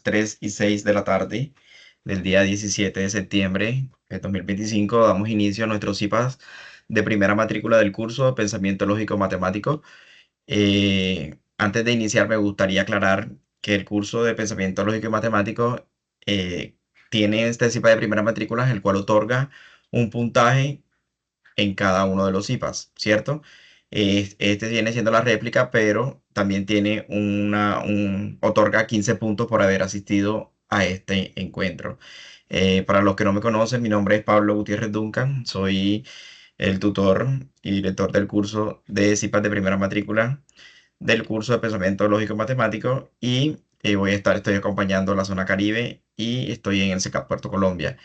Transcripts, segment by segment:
las 3 y 6 de la tarde del día 17 de septiembre de 2025. Damos inicio a nuestros CIPAS de primera matrícula del curso de Pensamiento Lógico Matemático. Antes de iniciar, me gustaría aclarar que el curso de Pensamiento Lógico y Matemático eh, tiene este CIPA de primera matrícula, el cual otorga un puntaje en cada uno de los IPAs, ¿cierto? Este viene siendo la réplica, pero también tiene otorga 15 puntos por haber asistido a este encuentro. Para los que no me conocen, mi nombre es Pablo Gutiérrez Duncan, soy el tutor y director del curso de CIPAs de primera matrícula del curso de Pensamiento Lógico Matemático y estoy acompañando la zona Caribe y estoy en el CECAP Puerto Colombia.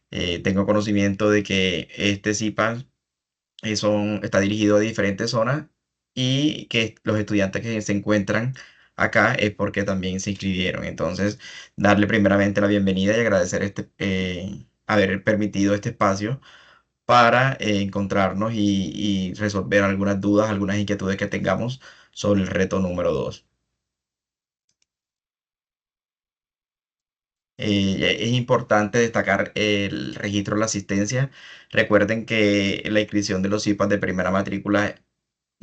Tengo conocimiento de que este CIPA está dirigido a diferentes zonas y que los estudiantes que se encuentran acá es porque también se inscribieron. Entonces, darle primeramente la bienvenida y agradecer haber permitido este espacio para encontrarnos y resolver algunas dudas, algunas inquietudes que tengamos sobre el reto número 2. Es importante destacar el registro de la asistencia. Recuerden que la inscripción de los CIPAs de primera matrícula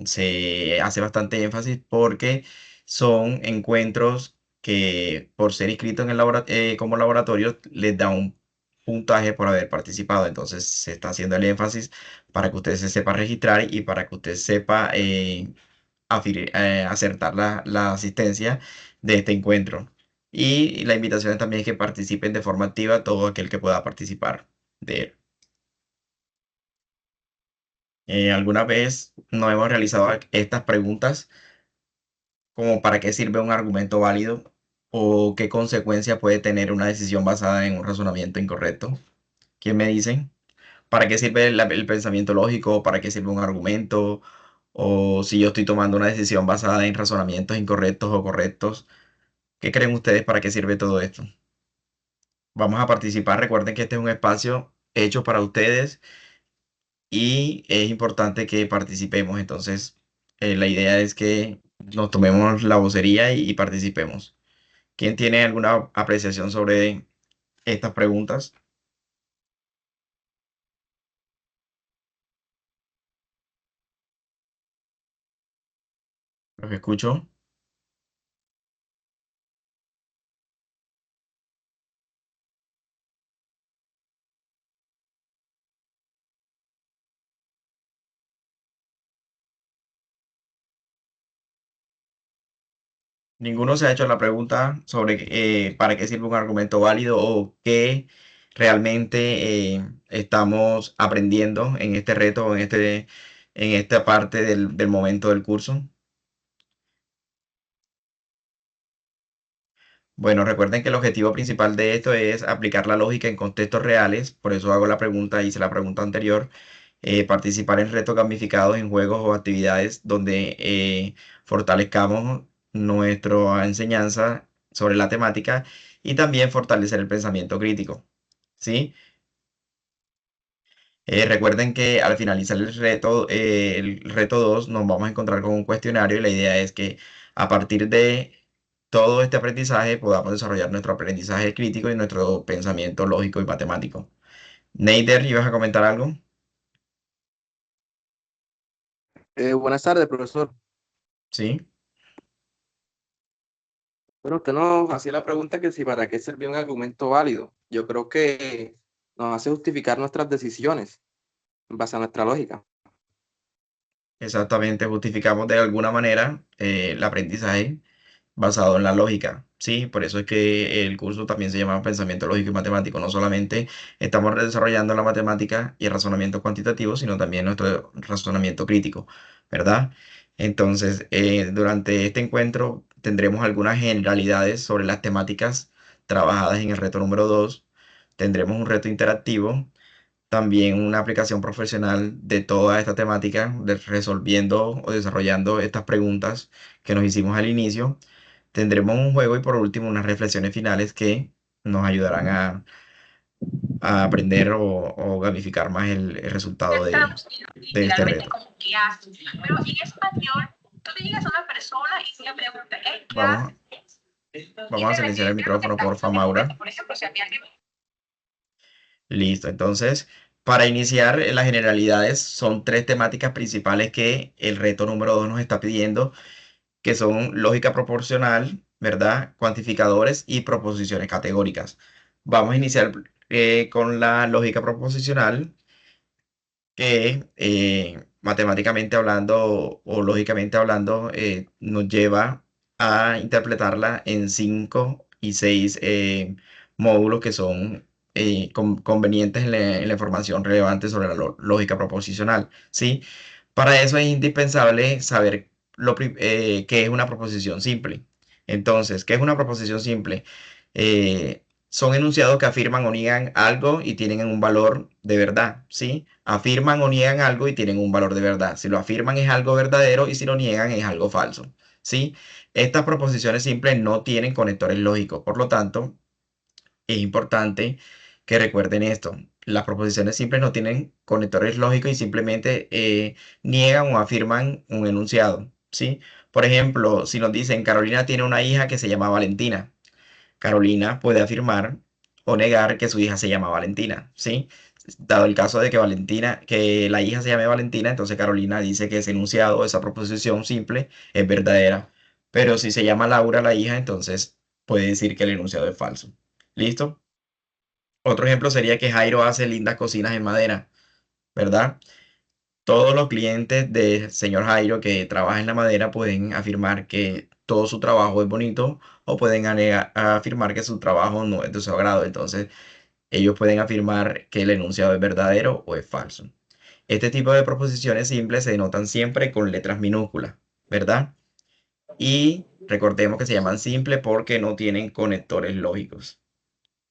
se hace bastante énfasis porque son encuentros que por ser inscritos en como laboratorio les da un puntaje por haber participado. Entonces se está haciendo el énfasis para que usted se sepa registrar y para que usted sepa acertar la asistencia de este encuentro. Y la invitación es también que participen de forma activa todo aquel que pueda participar de él. ¿Alguna vez nos hemos realizado estas preguntas como para qué sirve un argumento válido o qué consecuencia puede tener una decisión basada en un razonamiento incorrecto? ¿Quién me dicen? ¿Para qué sirve el pensamiento lógico? ¿Para qué sirve un argumento? O si yo estoy tomando una decisión basada en razonamientos incorrectos o correctos, ¿qué creen ustedes para qué sirve todo esto? Vamos a participar. Recuerden que este es un espacio hecho para ustedes y es importante que participemos. Entonces, la idea es que nos tomemos la vocería y participemos. ¿Quién tiene alguna apreciación sobre estas preguntas? Los escucho. Ninguno se ha hecho la pregunta sobre para qué sirve un argumento válido o qué realmente estamos aprendiendo en este reto o en esta parte del momento del curso. Bueno, recuerden que el objetivo principal de esto es aplicar la lógica en contextos reales, por eso hago la pregunta, hice la pregunta anterior, participar en retos gamificados en juegos o actividades donde fortalezcamos nuestra enseñanza sobre la temática y también fortalecer el pensamiento crítico, ¿sí? Recuerden que al finalizar el reto 2 nos vamos a encontrar con un cuestionario y la idea es que a partir de todo este aprendizaje podamos desarrollar nuestro aprendizaje crítico y nuestro pensamiento lógico y matemático. Neider, ¿ibas a comentar algo? Buenas tardes, profesor. Sí. Bueno, usted nos hacía la pregunta que si para qué servía un argumento válido. Yo creo que nos hace justificar nuestras decisiones en base a nuestra lógica. Exactamente, justificamos de alguna manera el aprendizaje basado en la lógica. Sí, por eso es que el curso también se llama Pensamiento Lógico y Matemático. No solamente estamos desarrollando la matemática y el razonamiento cuantitativo, sino también nuestro razonamiento crítico, ¿verdad? Entonces, durante este encuentro tendremos algunas generalidades sobre las temáticas trabajadas en el reto número 2. Tendremos un reto interactivo, también una aplicación profesional de toda esta temática, resolviendo o desarrollando estas preguntas que nos hicimos al inicio. Tendremos un juego y por último unas reflexiones finales que nos ayudarán a aprender o gamificar más el resultado de este Literalmente reto. como qué haces. Pero en español, tú le llegas a una persona y le preguntas, hey, ¿qué Vamos, haces? Vamos a silenciar el micrófono, porfa, Maura. Listo, entonces, para iniciar las generalidades, son tres temáticas principales que el reto número 2 nos está pidiendo, que son lógica proporcional, ¿verdad? Cuantificadores y proposiciones categóricas. Vamos a iniciar con la lógica proposicional, que matemáticamente hablando o lógicamente hablando nos lleva a interpretarla en 5 y 6 módulos que son convenientes en la información relevante sobre la lógica proposicional, ¿sí? Para eso es indispensable saber qué es una proposición simple. Entonces, ¿qué es una proposición simple? Son enunciados que afirman o niegan algo y tienen un valor de verdad, ¿sí? Afirman o niegan algo y tienen un valor de verdad. Si lo afirman es algo verdadero y si lo niegan es algo falso, ¿sí? Estas proposiciones simples no tienen conectores lógicos, por lo tanto, es importante que recuerden esto. Las proposiciones simples no tienen conectores lógicos y simplemente niegan o afirman un enunciado, ¿sí? Por ejemplo, si nos dicen Carolina tiene una hija que se llama Valentina, Carolina puede afirmar o negar que su hija se llama Valentina, ¿sí? Dado el caso de que que la hija se llame Valentina, entonces Carolina dice que ese enunciado, esa proposición simple, es verdadera. Pero si se llama Laura la hija, entonces puede decir que el enunciado es falso. ¿Listo? Otro ejemplo sería que Jairo hace lindas cocinas en madera, ¿verdad? Todos los clientes del señor Jairo que trabaja en la madera pueden afirmar que todo su trabajo es bonito o pueden afirmar que su trabajo no es de su agrado. Entonces, ellos pueden afirmar que el enunciado es verdadero o es falso. Este tipo de proposiciones simples se denotan siempre con letras minúsculas, ¿verdad? Y recordemos que se llaman simples porque no tienen conectores lógicos,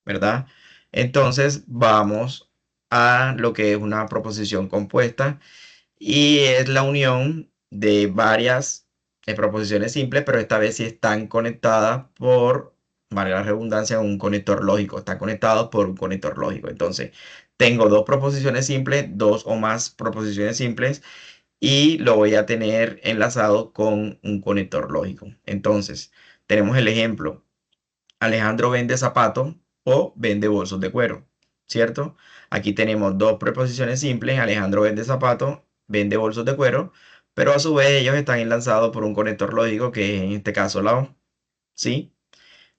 ¿verdad? Entonces, vamos a lo que es una proposición compuesta y es la unión de varias proposiciones simples, pero esta vez sí están conectadas por, valga la redundancia, un conector lógico. Están conectados por un conector lógico. Entonces, tengo dos proposiciones simples, dos o más proposiciones simples, y lo voy a tener enlazado con un conector lógico. Entonces, tenemos el ejemplo. Alejandro vende zapatos o vende bolsos de cuero, ¿cierto? Aquí tenemos dos preposiciones simples. Alejandro vende zapatos, vende bolsos de cuero, pero a su vez ellos están enlazados por un conector lógico que es en este caso la O, ¿sí?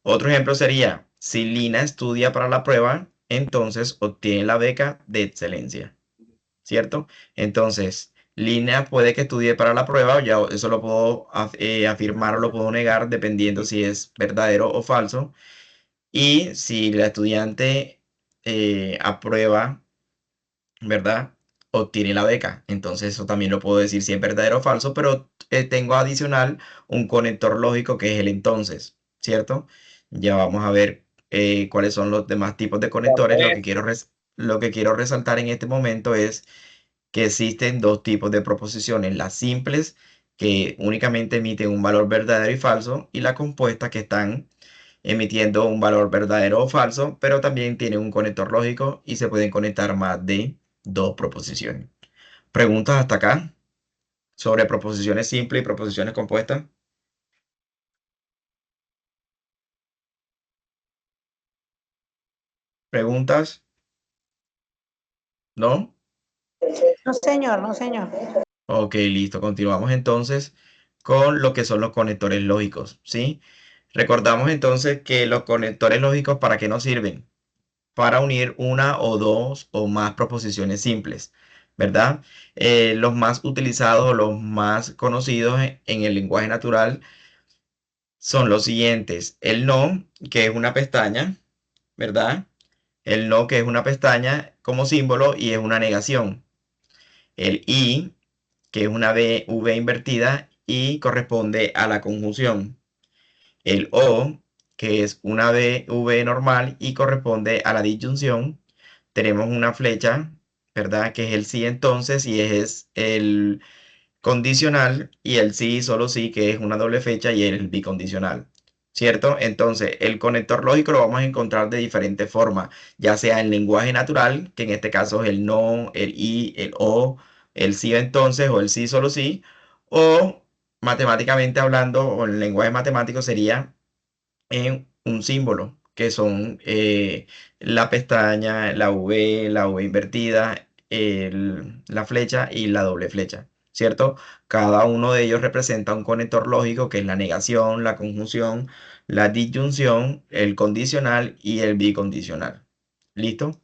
Otro ejemplo sería, si Lina estudia para la prueba, entonces obtiene la beca de excelencia, ¿cierto? Entonces, Lina puede que estudie para la prueba, ya eso lo puedo afirmar o lo puedo negar dependiendo si es verdadero o falso. Y si la estudiante aprueba, ¿verdad? Obtiene la beca. Entonces eso también lo puedo decir si es verdadero o falso, pero tengo adicional un conector lógico que es el entonces, ¿cierto? Ya vamos a ver cuáles son los demás tipos de conectores. Lo que quiero resaltar en este momento es que existen dos tipos de proposiciones, las simples, que únicamente emiten un valor verdadero y falso, y las compuestas que están emitiendo un valor verdadero o falso, pero también tienen un conector lógico y se pueden conectar más de dos proposiciones. ¿Preguntas hasta acá sobre proposiciones simples y proposiciones compuestas? ¿Preguntas? ¿No? No, señor, no, señor. Ok, listo. Continuamos entonces con lo que son los conectores lógicos, ¿sí? Recordamos entonces que los conectores lógicos, ¿para qué nos sirven? Para unir una o dos o más proposiciones simples, ¿verdad? Los más utilizados o los más conocidos en el lenguaje natural son los siguientes. El no, que es una pestaña, ¿verdad? El no, que es una pestaña como símbolo y es una negación. El y, que es una V invertida y corresponde a la conjunción. El o, que es una V normal y corresponde a la disyunción. Tenemos una flecha, ¿verdad? Que es el sí entonces y es el condicional y el sí solo sí, que es una doble fecha y el bicondicional. ¿Cierto? Entonces, el conector lógico lo vamos a encontrar de diferentes formas, ya sea en lenguaje natural, que en este caso es el no, el y, el o, el sí entonces o el sí solo sí, o matemáticamente hablando, o en lenguaje matemático sería en un símbolo, que son la pestaña, la V invertida, la flecha y la doble flecha, ¿cierto? Cada uno de ellos representa un conector lógico que es la negación, la conjunción, la disyunción, el condicional y el bicondicional. ¿Listo?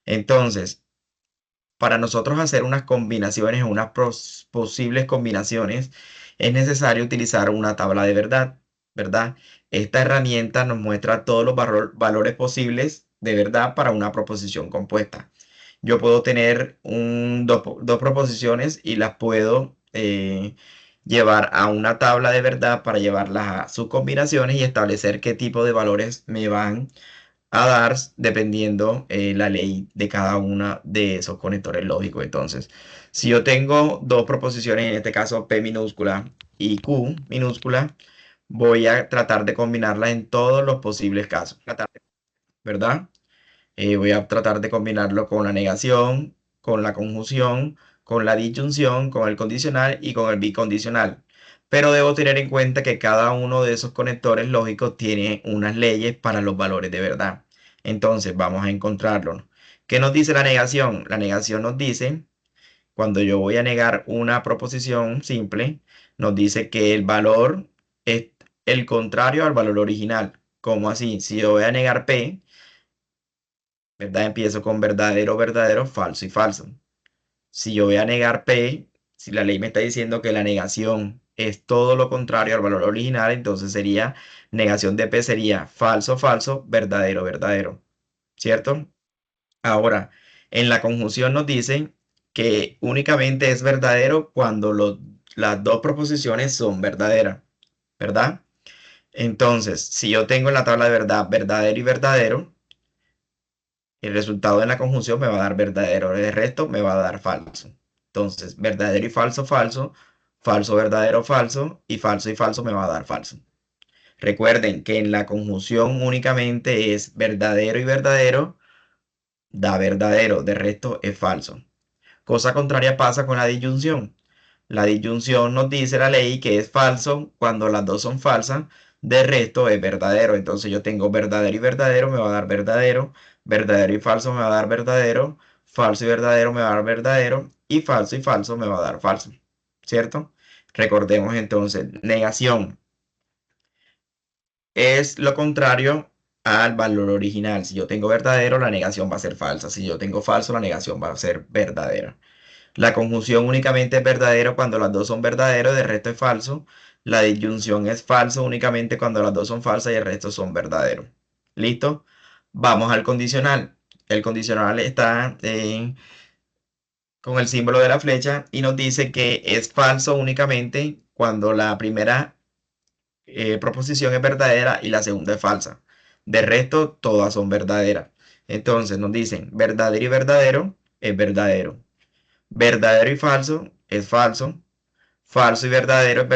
Entonces, para nosotros hacer unas combinaciones, unas posibles combinaciones, es necesario utilizar una tabla de verdad, ¿verdad? Esta herramienta nos muestra todos los valores posibles de verdad para una proposición compuesta. Yo puedo tener dos proposiciones y las puedo llevar a una tabla de verdad para llevarlas a sus combinaciones y establecer qué tipo de valores me van a dar dependiendo la ley de cada una de esos conectores lógicos. Entonces, si yo tengo dos proposiciones, en este caso P minúscula y Q minúscula, voy a tratar de combinarlas en todos los posibles casos, ¿verdad? Voy a tratar de combinarlo con la negación, con la conjunción, con la disyunción, con el condicional y con el bicondicional. Pero debo tener en cuenta que cada uno de esos conectores lógicos tiene unas leyes para los valores de verdad. Entonces vamos a encontrarlo. ¿Qué nos dice la negación? La negación nos dice, cuando yo voy a negar una proposición simple, nos dice que el valor es el contrario al valor original. ¿Cómo así? Si yo voy a negar P, ¿verdad? Empiezo con verdadero, verdadero, falso y falso. Si yo voy a negar P, si la ley me está diciendo que la negación es todo lo contrario al valor original, entonces sería negación de P sería falso, falso, verdadero, verdadero. ¿Cierto? Ahora, en la conjunción nos dicen que únicamente es verdadero cuando las dos proposiciones son verdaderas, ¿verdad? Entonces, si yo tengo en la tabla de verdad verdadero y verdadero, el resultado en la conjunción me va a dar verdadero, el resto me va a dar falso. Entonces, verdadero y falso, falso, falso, verdadero, falso y falso me va a dar falso. Recuerden que en la conjunción únicamente es verdadero y verdadero, da verdadero, de resto es falso. Cosa contraria pasa con la disyunción. La disyunción nos dice la ley que es falso cuando las dos son falsas, de resto es verdadero. Entonces yo tengo verdadero y verdadero me va a dar verdadero, verdadero y falso me va a dar verdadero, falso y verdadero me va a dar verdadero y falso me va a dar falso. ¿Cierto? Recordemos entonces, negación es lo contrario al valor original. Si yo tengo verdadero, la negación va a ser falsa. Si yo tengo falso, la negación va a ser verdadera. La conjunción únicamente es verdadero cuando las dos son verdaderos, el resto es falso. La disyunción es falso únicamente cuando las dos son falsas y el resto son verdaderos. ¿Listo? Vamos al condicional. El condicional está con el símbolo de la flecha y nos dice que es falso únicamente cuando la primera proposición es verdadera y la segunda es falsa. De resto, todas son verdaderas. Entonces nos dicen verdadero y verdadero es verdadero. Verdadero y falso es falso. Falso y verdadero.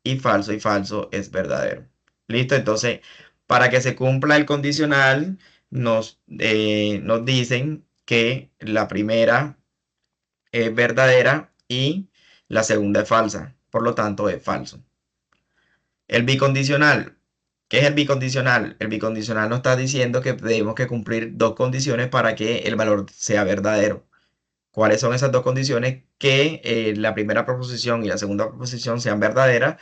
Y falso es verdadero. ¿Listo? Entonces, para que se cumpla el condicional, nos dicen que la primera es verdadera y la segunda es falsa. Por lo tanto, es falso. El bicondicional. ¿Qué es el bicondicional? El bicondicional nos está diciendo que tenemos que cumplir dos condiciones para que el valor sea verdadero. ¿Cuáles son esas dos condiciones? Que la primera proposición y la segunda proposición sean verdaderas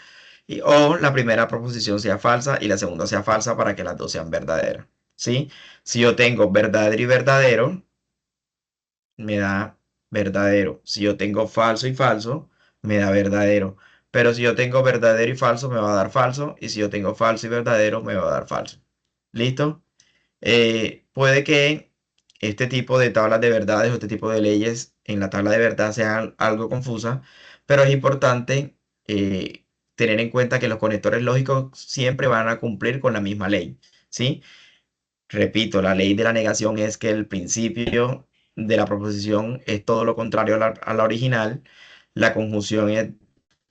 o la primera proposición sea falsa y la segunda sea falsa para que las dos sean verdaderas. ¿Sí? Si yo tengo verdadero y verdadero, me da verdadero. Si yo tengo falso y falso, me da verdadero. Pero si yo tengo verdadero y falso, me va a dar falso. Y si yo tengo falso y verdadero, me va a dar falso. ¿Listo? Puede que este tipo de tablas de verdades o este tipo de leyes en la tabla de verdad sean algo confusas, pero es importante tener en cuenta que los conectores lógicos siempre van a cumplir con la misma ley, ¿sí? Repito, la ley de la negación es que el principio de la proposición es todo lo contrario a la original. La conjunción es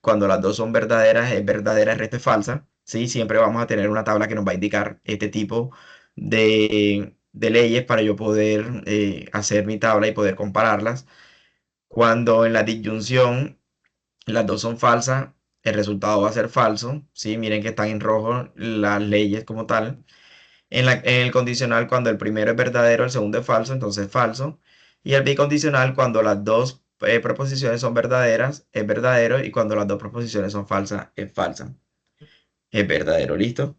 cuando las dos son verdaderas, es verdadera, el resto es falsa. ¿Sí? Siempre vamos a tener una tabla que nos va a indicar este tipo de leyes para yo poder hacer mi tabla y poder compararlas. Cuando en la disyunción las dos son falsas, el resultado va a ser falso, ¿sí? Miren que están en rojo las leyes como tal. En el condicional, cuando el primero es verdadero, el segundo es falso, entonces es falso. Y el bicondicional, cuando las dos proposiciones son verdaderas, es verdadero. Y cuando las dos proposiciones son falsas, es falsa. Es verdadero, ¿listo?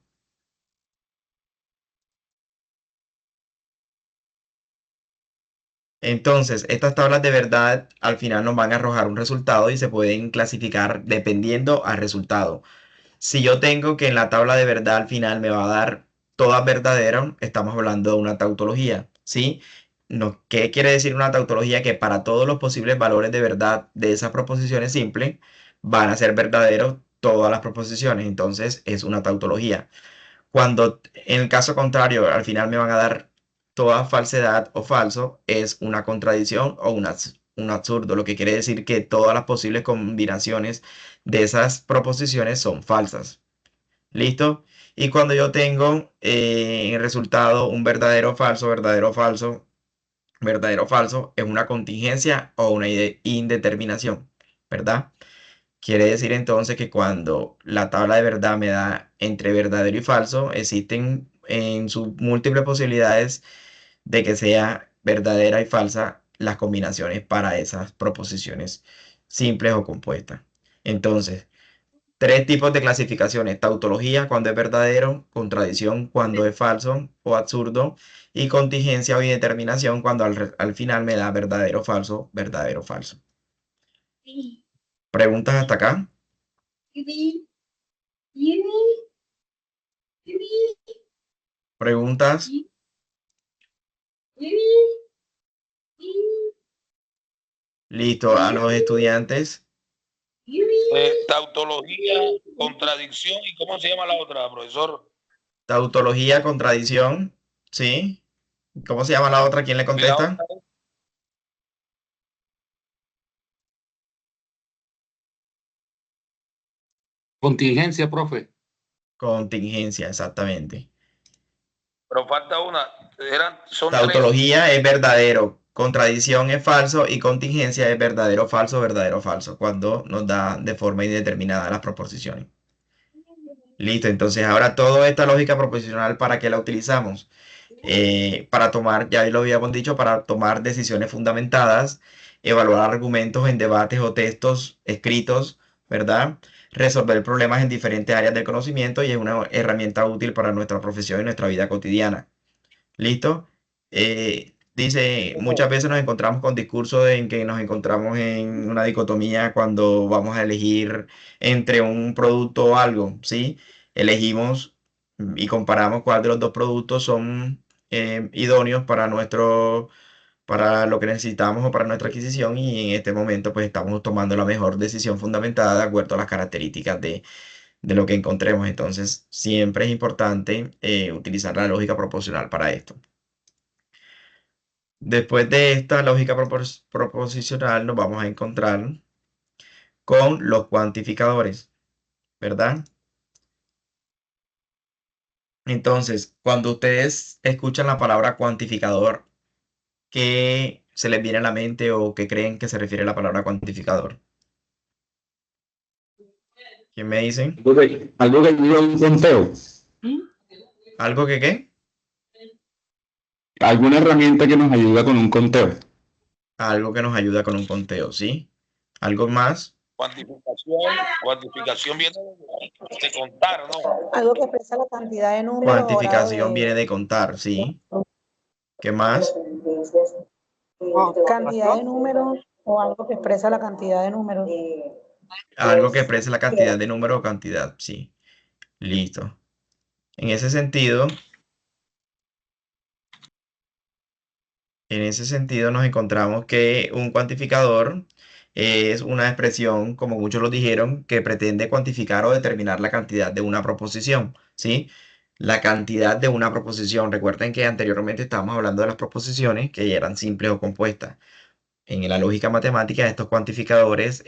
Entonces, estas tablas de verdad al final nos van a arrojar un resultado y se pueden clasificar dependiendo al resultado. Si yo tengo que en la tabla de verdad al final me va a dar todas verdaderas, estamos hablando de una tautología, ¿sí? No, ¿qué quiere decir una tautología? Que para todos los posibles valores de verdad de esas proposiciones simples van a ser verdaderos todas las proposiciones, entonces es una tautología. Cuando en el caso contrario al final me van a dar toda falsedad o falso, es una contradicción o un absurdo, lo que quiere decir que todas las posibles combinaciones de esas proposiciones son falsas. ¿Listo? Y cuando yo tengo en el resultado un verdadero, falso, es una contingencia o una indeterminación, ¿verdad? Quiere decir entonces que cuando la tabla de verdad me da entre verdadero y falso, existen en sus múltiples posibilidades de que sea verdadera y falsa las combinaciones para esas proposiciones simples o compuestas. Entonces, tres tipos de clasificaciones: tautología cuando es verdadero, contradicción cuando es falso o absurdo, y contingencia o indeterminación cuando al final me da verdadero, falso, verdadero, falso. ¿Preguntas hasta acá? ¿Preguntas? Listo, a los estudiantes. Tautología, contradicción, ¿y cómo se llama la otra, profesor? Tautología, contradicción, ¿sí? ¿Cómo se llama la otra? ¿Quién le Y la contesta? otra es Contingencia, profe. Contingencia, exactamente. pero falta una. Son tres. Tautología es verdadero, contradicción es falso y contingencia es verdadero, falso, cuando nos da de forma indeterminada las proposiciones. Listo, entonces ahora toda esta lógica proposicional, ¿para qué la utilizamos? Para tomar, ya lo habíamos dicho, para tomar decisiones fundamentadas, evaluar argumentos en debates o textos escritos, ¿verdad? Resolver problemas en diferentes áreas del conocimiento y es una herramienta útil para nuestra profesión y nuestra vida cotidiana. ¿Listo? Dice, muchas veces nos encontramos con discursos en que nos encontramos en una dicotomía cuando vamos a elegir entre un producto o algo, ¿sí? Elegimos y comparamos cuál de los dos productos son idóneos para lo que necesitamos o para nuestra adquisición, y en este momento pues estamos tomando la mejor decisión fundamentada de acuerdo a las características de lo que encontremos. Entonces, siempre es importante utilizar la lógica proporcional para esto. Después de esta lógica proposicional nos vamos a encontrar con los cuantificadores, ¿verdad? Entonces, cuando ustedes escuchan la palabra cuantificador, ¿qué se les viene a la mente o qué creen que se refiere a la palabra cuantificador? ¿Quién me dicen? Algo que ayuda a un conteo. ¿Algo que qué? Alguna herramienta que nos ayuda con un conteo. Algo que nos ayuda con un conteo, ¿sí? ¿Algo más? Cuantificación viene de contar, ¿no? Algo que expresa la cantidad de números o grado Cuantificación viene de contar, ¿sí? ¿Qué más? cantidad de números o algo que expresa la cantidad de números. Algo que exprese la cantidad de número o cantidad, sí. Listo. En ese sentido, nos encontramos que un cuantificador es una expresión, como muchos lo dijeron, que pretende cuantificar o determinar la cantidad de una proposición, ¿sí? La cantidad de una proposición. Recuerden que anteriormente estábamos hablando de las proposiciones que eran simples o compuestas. En la lógica matemática, estos cuantificadores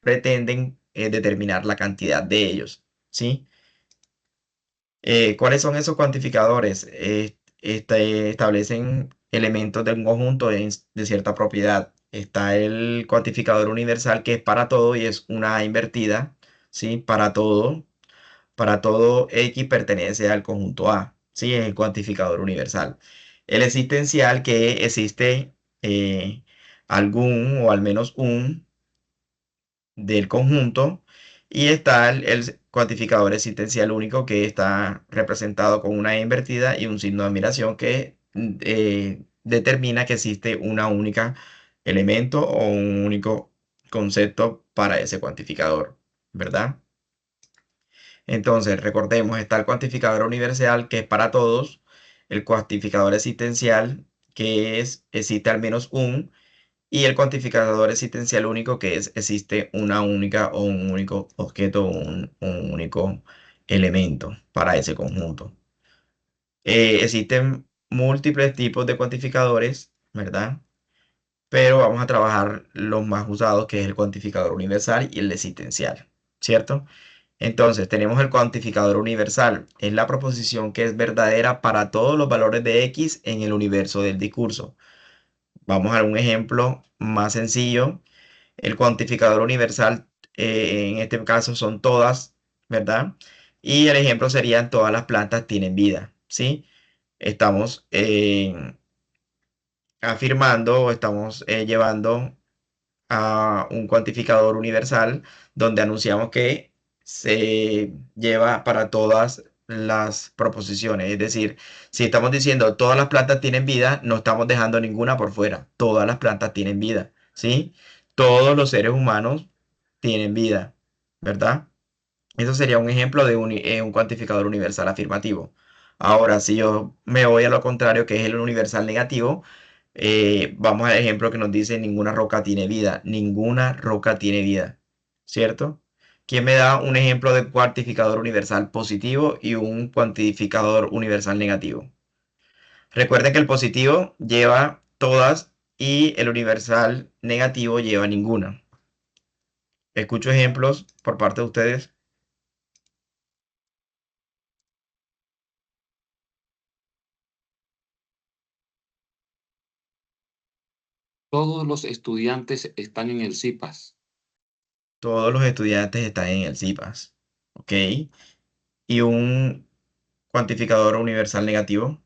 pretenden determinar la cantidad de ellos, ¿sí? ¿Cuáles son esos cuantificadores? Establecen elementos de un conjunto de cierta propiedad. Está el cuantificador universal, que es para todo y es una A invertida, ¿sí? Para todo X pertenece al conjunto A, ¿sí? Es el cuantificador universal. El existencial que existe algún o al menos un del conjunto y está el cuantificador existencial único que está representado con una E invertida y un signo de admiración que determina que existe una única elemento o un único concepto para ese cuantificador, ¿verdad? Entonces, recordemos, está el cuantificador universal que es para todos, el cuantificador existencial que existe al menos un, y el cuantificador existencial único que existe una única o un único objeto o un único elemento para ese conjunto. Existen múltiples tipos de cuantificadores, ¿verdad? Pero vamos a trabajar los más usados, que es el cuantificador universal y el existencial, ¿cierto? Entonces, tenemos el cuantificador universal. Es la proposición que es verdadera para todos los valores de X en el universo del discurso. Vamos a un ejemplo más sencillo. El cuantificador universal, en este caso son todas, ¿verdad? Y el ejemplo serían todas las plantas tienen vida, ¿sí? Estamos afirmando o estamos llevando a un cuantificador universal donde anunciamos que se lleva para todas las proposiciones. Es decir, si estamos diciendo todas las plantas tienen vida, no estamos dejando ninguna por fuera. Todas las plantas tienen vida, ¿sí? Todos los seres humanos tienen vida, ¿verdad? Eso sería un ejemplo de un cuantificador universal afirmativo. Ahora, si yo me voy a lo contrario, que es el universal negativo, vamos al ejemplo que nos dice ninguna roca tiene vida. Ninguna roca tiene vida, ¿cierto? ¿Quién me da un ejemplo de cuantificador universal positivo y un cuantificador universal negativo? Recuerden que el positivo lleva todas y el universal negativo lleva ninguna. Escucho ejemplos por parte de ustedes. Todos los estudiantes están en el CIPAS. Todos los estudiantes están en el CIPAS, ¿ok? Y un cuantificador universal negativo.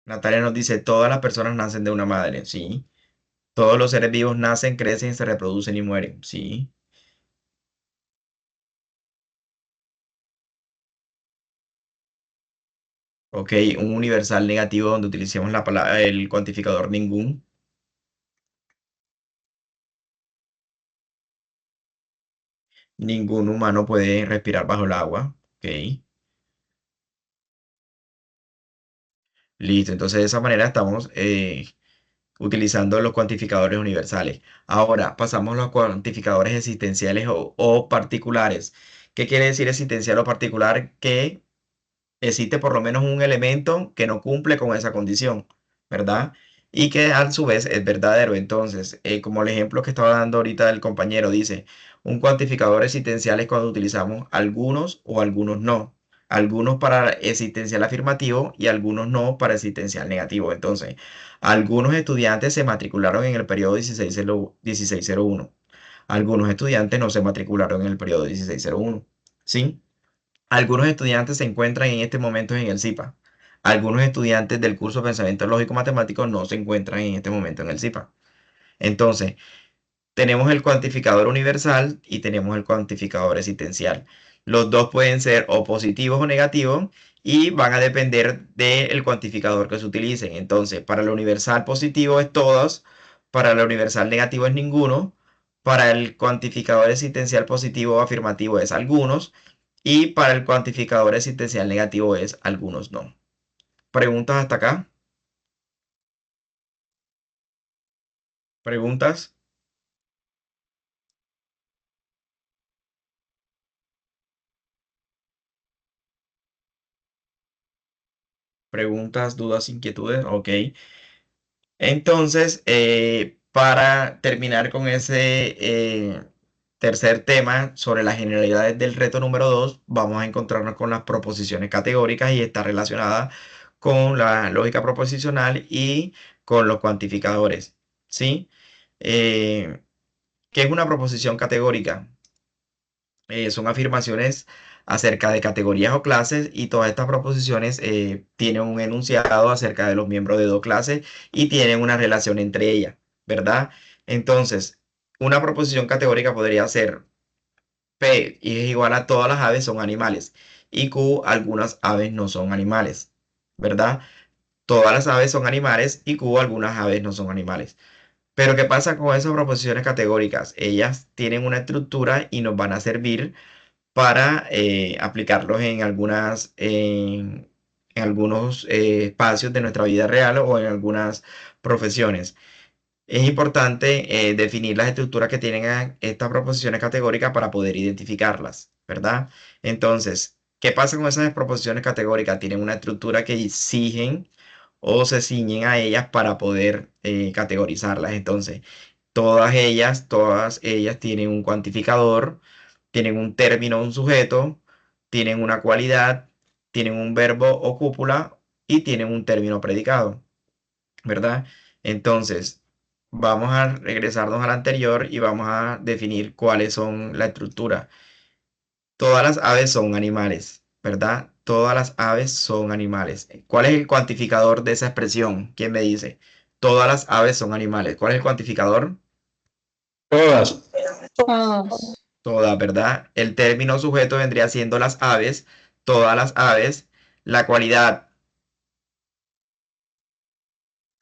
Natalia nos dice, todas las personas nacen de una madre, sí. Todos los seres vivos nacen, crecen, se reproducen y mueren, sí. Ok, un universal negativo donde utilicemos la palabra, el cuantificador ningún. Ningún humano puede respirar bajo el agua, ok. Listo, entonces de esa manera estamos utilizando los cuantificadores universales. Ahora pasamos a los cuantificadores existenciales o particulares. ¿Qué quiere decir existencial o particular? Que existe por lo menos un elemento que no cumple con esa condición, ¿verdad? Y que a su vez es verdadero. Entonces, como el ejemplo que estaba dando ahorita el compañero, dice, un cuantificador existencial es cuando utilizamos algunos o algunos no. Algunos para existencial afirmativo y algunos no para existencial negativo. Entonces, algunos estudiantes se matricularon en el periodo 1601. Algunos estudiantes no se matricularon en el periodo 1601. ¿Sí? Algunos estudiantes se encuentran en este momento en el CIPA. Algunos estudiantes del curso de Pensamiento Lógico Matemático no se encuentran en este momento en el CIPA. Entonces, tenemos el cuantificador universal y tenemos el cuantificador existencial. Los dos pueden ser o positivos o negativos y van a depender del cuantificador que se utilicen. Entonces, para el universal positivo es todos, para el universal negativo es ninguno, para el cuantificador existencial positivo o afirmativo es algunos y para el cuantificador existencial negativo es algunos no. ¿Preguntas hasta acá? ¿Preguntas? ¿Preguntas, dudas, inquietudes? Ok. Entonces, para terminar con ese tercer tema sobre las generalidades del reto número 2, vamos a encontrarnos con las proposiciones categóricas y está relacionada con la lógica proposicional y con los cuantificadores. ¿sí? ¿Qué es una proposición categórica? Son afirmaciones acerca de categorías o clases y todas estas proposiciones tienen un enunciado acerca de los miembros de dos clases y tienen una relación entre ellas, ¿verdad? Entonces, una proposición categórica podría ser P y es igual a todas las aves son animales y Q algunas aves no son animales, ¿verdad? Todas las aves son animales y Q algunas aves no son animales. Pero ¿qué pasa con esas proposiciones categóricas? Ellas tienen una estructura y nos van a servir para aplicarlos en en algunos espacios de nuestra vida real o en algunas profesiones. Es importante definir las estructuras que tienen estas proposiciones categóricas para poder identificarlas, ¿verdad? Entonces, ¿qué pasa con esas proposiciones categóricas? Tienen una estructura que exigen o se ciñen a ellas para poder categorizarlas. Entonces, todas ellas tienen un cuantificador, tienen un término, un sujeto, tienen una cualidad, tienen un verbo o cúpula y tienen un término predicado, ¿verdad? Entonces, vamos a regresarnos al anterior y vamos a definir cuáles son la estructura. Todas las aves son animales, ¿verdad? Todas las aves son animales. ¿Cuál es el cuantificador de esa expresión? ¿Quién me dice? Todas las aves son animales. ¿Cuál es el cuantificador? Todas. Todos. Todas, ¿verdad? El término sujeto vendría siendo las aves, todas las aves. La cualidad.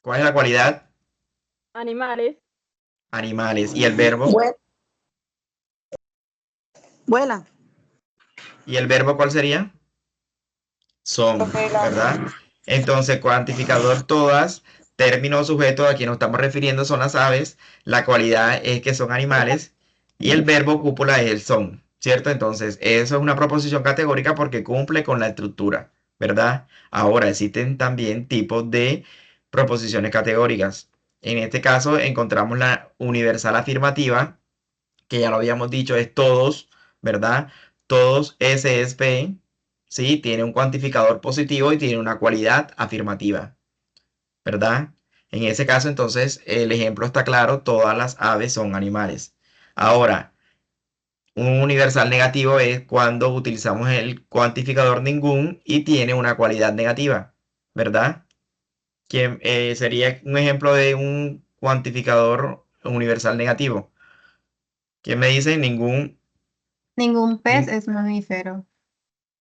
¿Cuál es la cualidad? Animales. Animales. ¿Y el verbo? Vuelan. ¿Y el verbo cuál sería? Son, ¿verdad? Entonces, cuantificador todas, término sujeto a quien nos estamos refiriendo son las aves, la cualidad es que son animales y el verbo cúpula es el son, ¿cierto? Entonces, eso es una proposición categórica porque cumple con la estructura, ¿verdad? Ahora, existen también tipos de proposiciones categóricas. En este caso, encontramos la universal afirmativa, que ya lo habíamos dicho, es todos, ¿verdad? Todos S es P, ¿sí? Tiene un cuantificador positivo y tiene una cualidad afirmativa, ¿verdad? En ese caso, entonces, el ejemplo está claro, todas las aves son animales. Ahora, un universal negativo es cuando utilizamos el cuantificador ningún y tiene una cualidad negativa, ¿verdad? Que sería un ejemplo de un cuantificador universal negativo. ¿Quién me dice? Ningún pez Nin- es mamífero.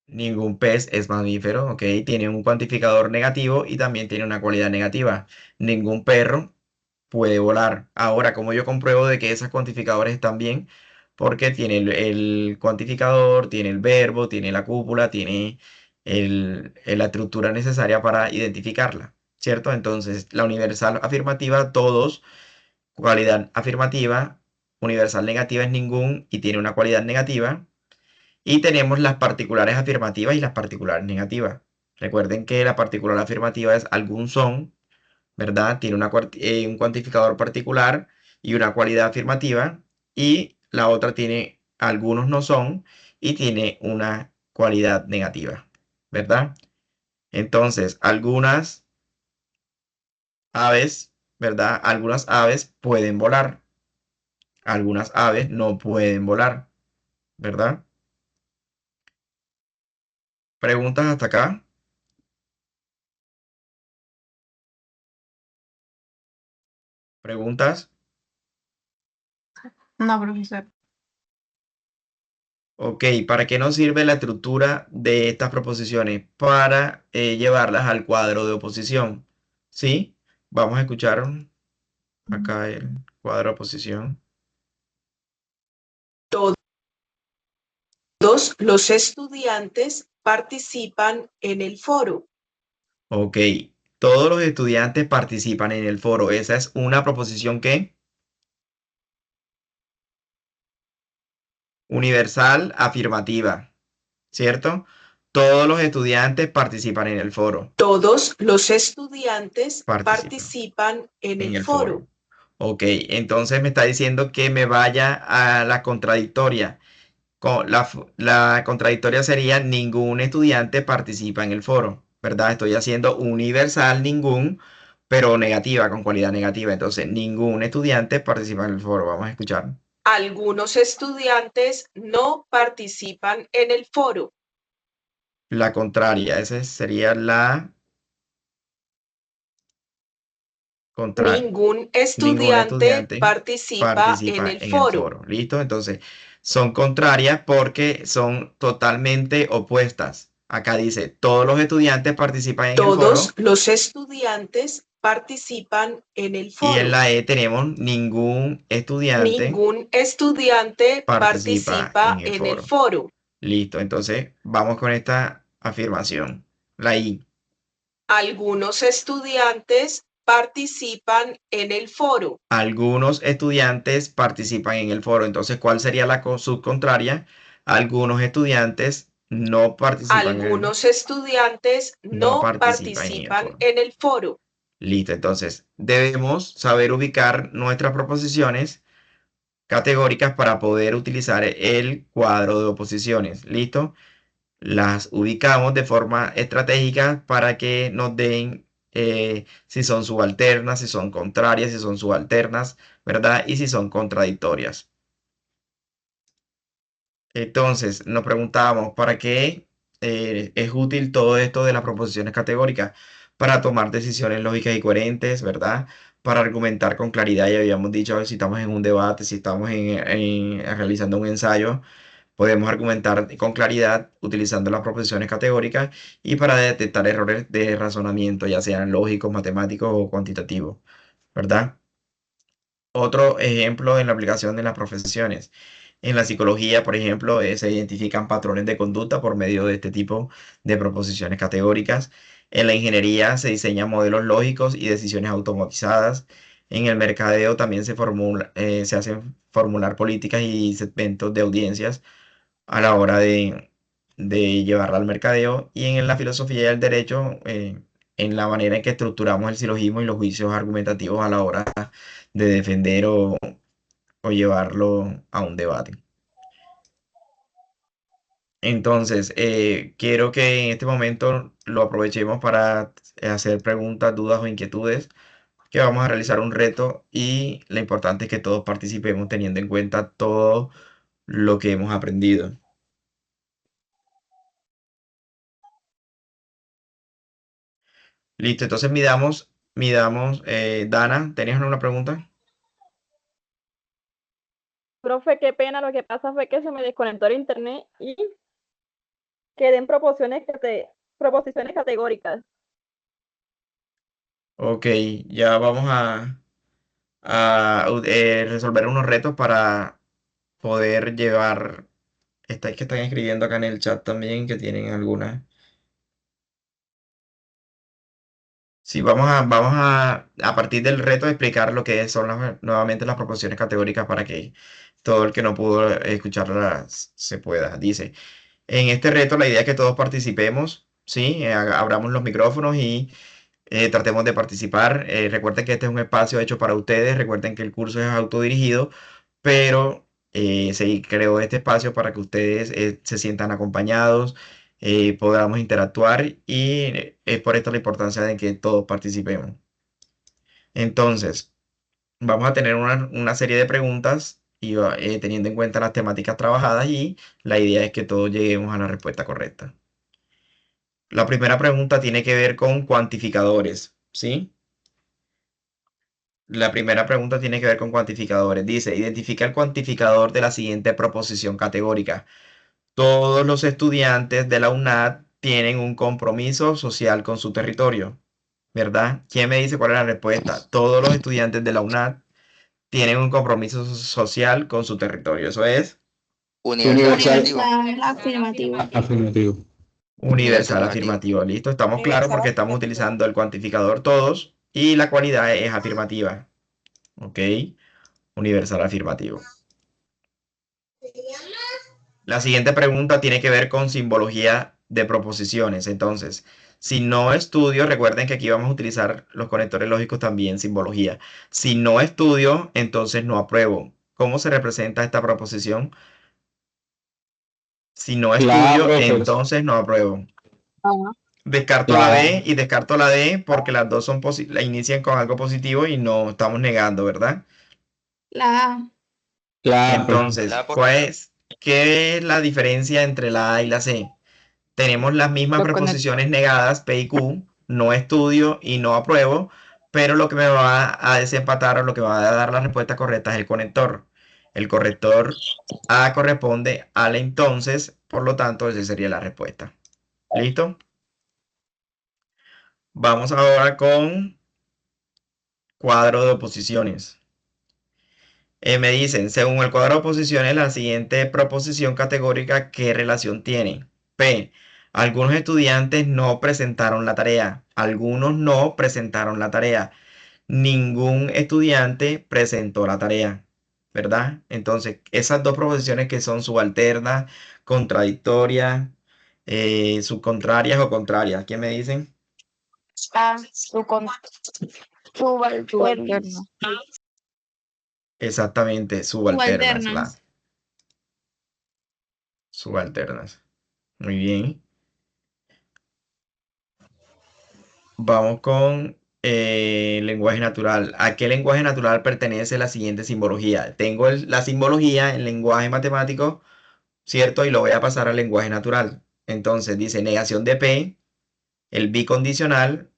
Ningún pez es mamífero, ¿ok? Tiene un cuantificador negativo y también tiene una cualidad negativa. Ningún perro puede volar. Ahora, ¿cómo yo compruebo de que esos cuantificadores están bien? Porque tiene el cuantificador, tiene el verbo, tiene la cúpula, tiene la estructura necesaria para identificarla, ¿cierto? Entonces, la universal afirmativa, todos, cualidad afirmativa, universal negativa es ningún y tiene una cualidad negativa. Y tenemos las particulares afirmativas y las particulares negativas. Recuerden que la particular afirmativa es algún son, ¿verdad? Tiene un cuantificador particular y una cualidad afirmativa. Y la otra tiene algunos no son y tiene una cualidad negativa, ¿verdad? Entonces, algunas aves, ¿verdad? Algunas aves pueden volar. Algunas aves no pueden volar, ¿verdad? ¿Preguntas hasta acá? ¿Preguntas? No, profesor. Ok, ¿para qué nos sirve la estructura de estas proposiciones? Para llevarlas al cuadro de oposición. ¿Sí? Vamos a escuchar acá el cuadro de oposición. Todos los estudiantes participan en el foro. Ok, todos los estudiantes participan en el foro. Esa es una proposición que universal afirmativa, ¿cierto? Todos los estudiantes participan en el foro. Todos los estudiantes Participan participan en en el el foro. foro. Ok, entonces me está diciendo que me vaya a la contradictoria. La contradictoria sería ningún estudiante participa en el foro, ¿verdad? Estoy haciendo universal ningún pero negativa, con cualidad negativa. Entonces, ningún estudiante participa en el foro. Vamos a escuchar. Algunos estudiantes no participan en el foro. La contraria, esa sería la contraria. Ningún Ningún estudiante estudiante participa en participa el en el foro. foro. ¿Listo? Entonces, son contrarias porque son totalmente opuestas. Acá dice, todos los estudiantes participan en el foro. Todos los estudiantes participan en el Y en foro. la E tenemos ningún estudiante Ningún estudiante participa participa en el en el foro. foro. Listo, entonces vamos con esta afirmación. La I. Algunos estudiantes participan en el foro. Algunos estudiantes participan en el foro. Entonces, ¿cuál sería la subcontraria? Algunos estudiantes no participan Algunos estudiantes no no participan en el participan foro. en el foro. Listo, entonces debemos saber ubicar nuestras proposiciones categóricas para poder utilizar el cuadro de oposiciones. ¿Listo? Las ubicamos de forma estratégica para que nos den si son subalternas, si son contrarias, si son subalternas, ¿verdad? Y si son contradictorias. Entonces, nos preguntábamos, ¿para qué es útil todo esto de las proposiciones categóricas? Para tomar decisiones lógicas y coherentes, ¿verdad? Para argumentar con claridad, ya habíamos dicho, si estamos en un debate, si estamos realizando un ensayo, podemos argumentar con claridad utilizando las proposiciones categóricas y para detectar errores de razonamiento, ya sean lógicos, matemáticos o cuantitativos, ¿verdad? Otro ejemplo en la aplicación de las profesiones. En la psicología, por ejemplo, se identifican patrones de conducta por medio de este tipo de proposiciones categóricas. En la ingeniería se diseñan modelos lógicos y decisiones automatizadas. En el mercadeo también se hacen formular políticas y segmentos de audiencias a la hora de llevarla al mercadeo. Y en la filosofía y el derecho, en la manera en que estructuramos el silogismo y los juicios argumentativos a la hora de defender o llevarlo a un debate. Entonces, quiero que en este momento lo aprovechemos para hacer preguntas, dudas o inquietudes, que vamos a realizar un reto y lo importante es que todos participemos teniendo en cuenta todo lo que hemos aprendido. Listo, entonces midamos, Dana, ¿tenías alguna pregunta? Profe, qué pena, lo que pasa fue que se me desconectó el internet y quedé en proposiciones categóricas. Ok, ya vamos a resolver unos retos para poder llevar. Es que están escribiendo acá en el chat también que tienen algunas. Sí, a partir del reto explicar lo que son nuevamente las proposiciones categóricas para que todo el que no pudo escucharlas se pueda. Dice, en este reto la idea es que todos participemos, ¿sí? Abramos los micrófonos y tratemos de participar. Recuerden que este es un espacio hecho para ustedes. Recuerden que el curso es autodirigido, pero se creó este espacio para que ustedes se sientan acompañados, podamos interactuar y es por esto la importancia de que todos participemos. Entonces, vamos a tener una serie de preguntas y teniendo en cuenta las temáticas trabajadas y la idea es que todos lleguemos a la respuesta correcta. La primera pregunta tiene que ver con cuantificadores, ¿sí? La primera pregunta tiene que ver con cuantificadores. Dice, identifica el cuantificador de la siguiente proposición categórica. Todos los estudiantes de la UNAD tienen un compromiso social con su territorio, ¿verdad? ¿Quién me dice cuál es la respuesta? Todos los estudiantes de la UNAD tienen un compromiso social con su territorio. Eso es Universal. Afirmativo. Afirmativo. universal afirmativo. ¿Listo? Estamos claros porque estamos utilizando el cuantificador todos y la cualidad es afirmativa. ¿Ok? Universal afirmativo. La siguiente pregunta tiene que ver con simbología de proposiciones. Entonces, si no estudio, recuerden que aquí vamos a utilizar los conectores lógicos también, simbología. Si no estudio, entonces no apruebo. ¿Cómo se representa esta proposición? Si no estudio, Claro, entonces no apruebo. Descarto la B y descarto la D porque las dos son la inician con algo positivo y no estamos negando, ¿verdad? La A. Entonces, La por- ¿qué es la diferencia entre la A y la C? Tenemos las mismas Los preposiciones negadas, P y Q, no estudio y no apruebo, pero lo que me va a desempatar o lo que me va a dar la respuesta correcta es el conector. El corrector A corresponde al entonces, por lo tanto, esa sería la respuesta. ¿Listo? Vamos ahora con cuadro de oposiciones. Me dicen, según el cuadro de oposiciones, la siguiente proposición categórica, ¿qué relación tiene? P. Algunos estudiantes no presentaron la tarea. Algunos no presentaron la tarea. Ningún estudiante presentó la tarea, ¿verdad? Entonces, esas dos proposiciones que son subalternas, contradictorias, subcontrarias o contrarias. ¿Quién me dicen? A, subalterno. Exactamente, subalternas. Subalternas. Subalternas. Muy bien. Vamos con lenguaje natural. ¿A qué lenguaje natural pertenece la siguiente simbología? Tengo la simbología en lenguaje matemático, ¿cierto? Y lo voy a pasar al lenguaje natural. Entonces dice negación de P, el bicondicional,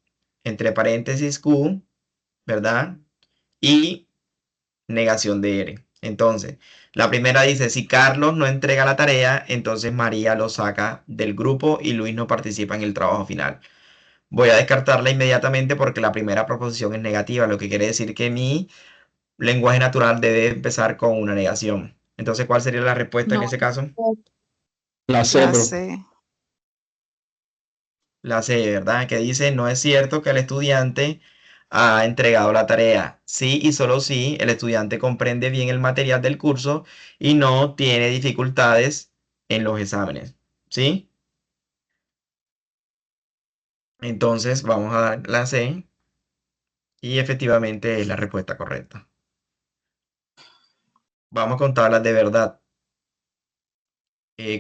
entre paréntesis Q, ¿verdad? Y negación de R. Entonces, la primera dice, si Carlos no entrega la tarea, entonces María lo saca del grupo y Luis no participa en el trabajo final. Voy a descartarla inmediatamente porque la primera proposición es negativa, lo que quiere decir que mi lenguaje natural debe empezar con una negación. Entonces, ¿cuál sería la respuesta en ese caso? La C. La C, ¿verdad? Que dice, no es cierto que el estudiante ha entregado la tarea. Sí y solo sí, el estudiante comprende bien el material del curso y no tiene dificultades en los exámenes. ¿Sí? Entonces, vamos a dar la C y efectivamente es la respuesta correcta. Vamos con tablas de verdad.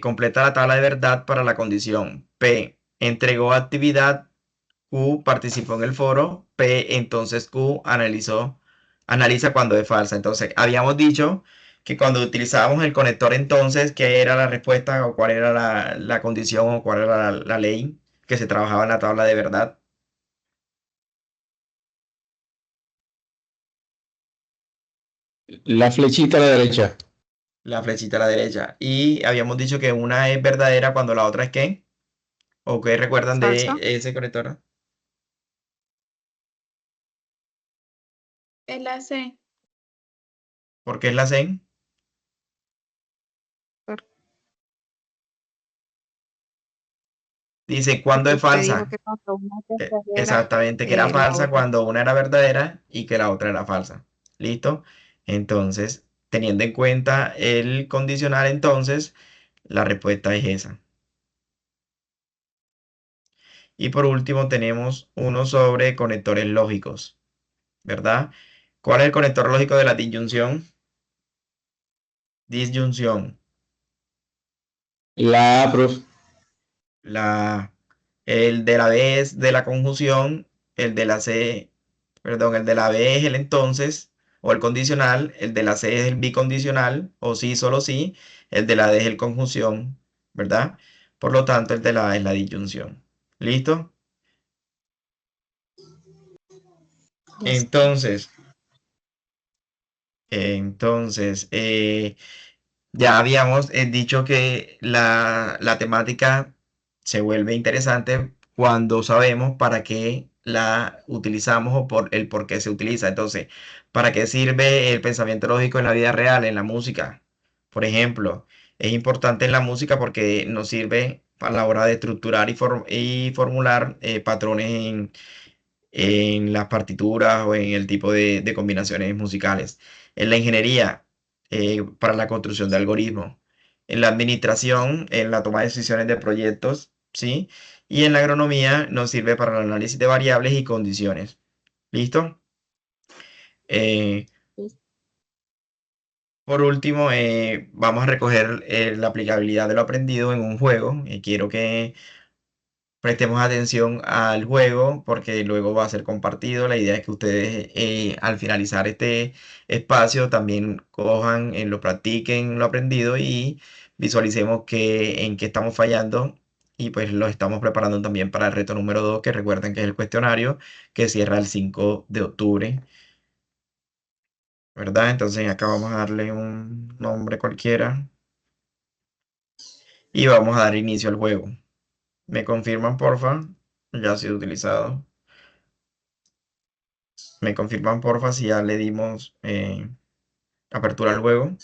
Completa la tabla de verdad para la condición. P, entregó actividad. Q, participó en el foro. P, entonces Q, analiza cuando es falsa. Entonces, habíamos dicho que cuando utilizábamos el conector entonces, ¿qué era la respuesta o cuál era la condición o cuál era la ley que se trabajaba en la tabla de verdad? La flechita a la derecha. La flechita a la derecha. Y habíamos dicho que una es verdadera cuando la otra es ¿qué? ¿O qué recuerdan de Falsa. ese conector? Es la C. ¿Por qué es la C? Dice, ¿cuándo es Usted dijo falsa? que cuando una es verdadera, Exactamente, que era la falsa otra. cuando una era verdadera y que la otra era falsa. ¿Listo? Entonces, teniendo en cuenta el condicional, entonces, la respuesta es esa. Y por último, tenemos uno sobre conectores lógicos, ¿verdad? ¿Cuál es el conector lógico de la disyunción? Disyunción. La A, prof. El de la B es de la conjunción, el de la C, perdón, el de la B es el entonces o el condicional, el de la C es el bicondicional o sí, solo sí, el de la D es el conjunción, ¿verdad? Por lo tanto, el de la A es la disyunción. ¿Listo? Entonces, entonces, ya habíamos dicho que la temática se vuelve interesante cuando sabemos para qué la utilizamos o por el por qué se utiliza. Entonces, ¿para qué sirve el pensamiento lógico en la vida real, en la música? Por ejemplo, es importante en la música porque nos sirve a la hora de estructurar y formular patrones en las partituras o en el tipo de combinaciones musicales. En la ingeniería, para la construcción de algoritmos. En la administración, en la toma de decisiones de proyectos, ¿sí? Y en la agronomía nos sirve para el análisis de variables y condiciones. ¿Listo? Eh, por último, vamos a recoger la aplicabilidad de lo aprendido en un juego. Quiero que prestemos atención al juego porque luego va a ser compartido. La idea es que ustedes al finalizar este espacio también cojan, lo practiquen lo aprendido y visualicemos en qué estamos fallando y pues lo estamos preparando también para el reto número 2, que recuerden que es el cuestionario que cierra el 5 de octubre, ¿verdad? Entonces acá vamos a darle un nombre cualquiera y vamos a dar inicio al juego. ¿Me confirman, porfa? Ya ha sido utilizado. ¿Me confirman, porfa, si ya le dimos apertura al juego?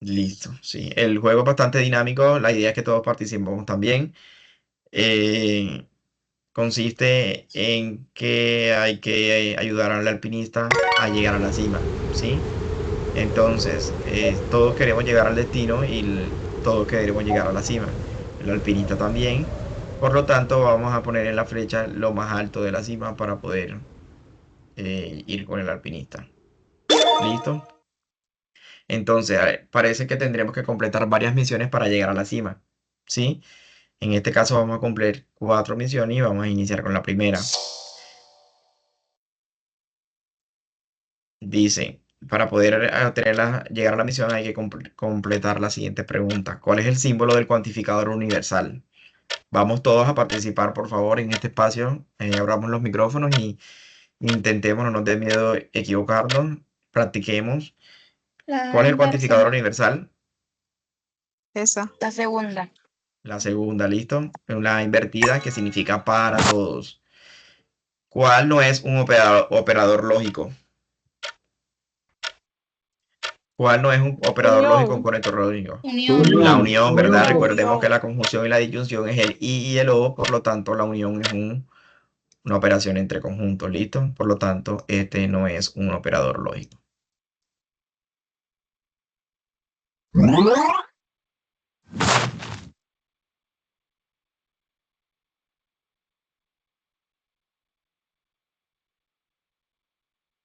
Listo, sí. El juego es bastante dinámico. La idea es que todos participemos también. Consiste en que hay que ayudar al alpinista a llegar a la cima, ¿sí? Entonces, todos queremos llegar al destino y todos queremos llegar a la cima. El alpinista también. Por lo tanto, vamos a poner en la flecha lo más alto de la cima para poder ir con el alpinista. ¿Listo? Entonces, parece que tendremos que completar varias misiones para llegar a la cima, ¿sí? En este caso vamos a cumplir 4 misiones y vamos a iniciar con la primera. Dice, para poder llegar a la misión hay que completar la siguiente pregunta. ¿Cuál es el símbolo del cuantificador universal? Vamos todos a participar, por favor, en este espacio. Abramos los micrófonos y intentemos, no nos dé miedo equivocarnos. Practiquemos. ¿Cuál es el cuantificador universal? Esa. La segunda. La segunda, ¿listo? La invertida, que significa para todos. ¿Cuál no es un operador lógico? ¿Cuál no es un operador lógico, un conector lógico? La unión, ¿verdad? Recordemos que la conjunción y la disyunción es el I y el O, por lo tanto, la unión es una operación entre conjuntos, ¿listo? Por lo tanto, este no es un operador lógico.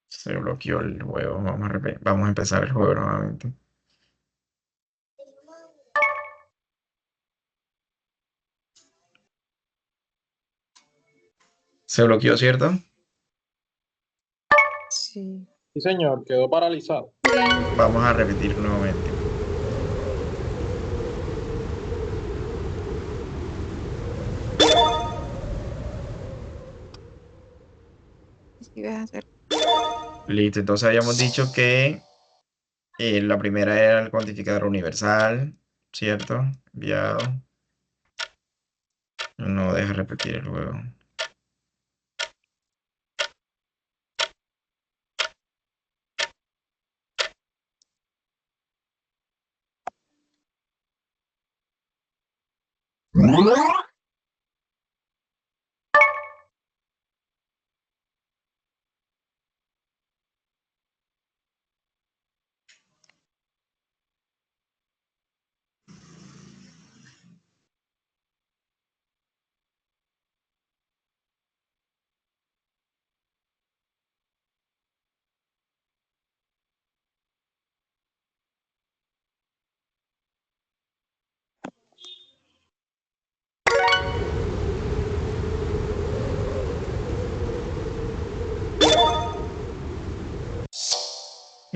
Se bloqueó el juego. Vamos a empezar el juego nuevamente. Se bloqueó, ¿cierto? Sí. Sí, señor, quedó paralizado. Vamos a repetir nuevamente. Listo, entonces habíamos dicho que la primera era el cuantificador universal, ¿cierto? Enviado. No deja repetir el juego.